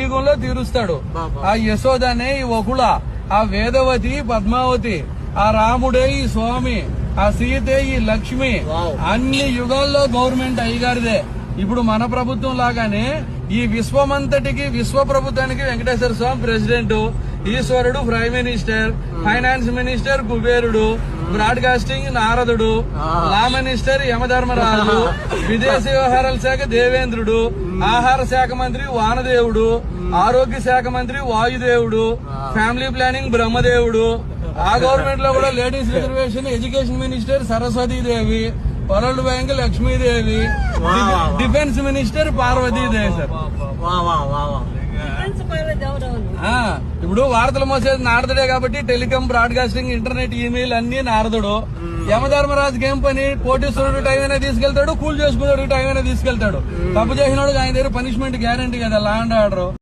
యుగంలో తీరుస్తాడు. ఆ యశోదనే ఈ వకుళ, ఆ వేదవతి పద్మావతి, ఆ రాముడే ఈ స్వామి, ఆ సీతే ఈ లక్ష్మి. అన్ని యుగాల్లో గవర్నమెంట్ అయ్యగారిదే. ఇప్పుడు మన ప్రభుత్వం లాగానే ఈ విశ్వమంతటికి, విశ్వ ప్రభుత్వానికి వెంకటేశ్వర స్వామి ప్రెసిడెంట్, ఈశ్వరుడు ప్రైమ్ మినిస్టర్, ఫైనాన్స్ మినిస్టర్ కుబేరుడు, బ్రాడ్కాస్టింగ్ నారదుడు, లా మినిస్టర్ యమధర్మరాజు, విదేశీ వ్యవహారాల శాఖ దేవేంద్రుడు, ఆహార శాఖ మంత్రి వానదేవుడు, ఆరోగ్య శాఖ మంత్రి వాయుదేవుడు, ఫ్యామిలీ ప్లానింగ్ బ్రహ్మదేవుడు. ఆ గవర్నమెంట్ లో కూడా ladies reservation education minister Saraswatidevi, world bank Lakshmidevi, defence minister Parvatidevi. Sir ఇప్పుడు వార్తలు మోసేది నారదుడే కాబట్టి టెలికాం, బ్రాడ్కాస్టింగ్, ఇంటర్నెట్, ఈమెయిల్ అన్ని నారదుడు. యమధర్మరాజుకి ఏం పని? కోటీశ్వరుడు టైం అయినా తీసుకెళ్తాడు, కూల్ చేసుకున్నాడు టైం అయినా తీసుకెళ్తాడు. తప్పు చేసినోడు ఆయన దగ్గర పనిష్మెంట్ గ్యారంటీ కదా, లా అండ్ ఆర్డర్.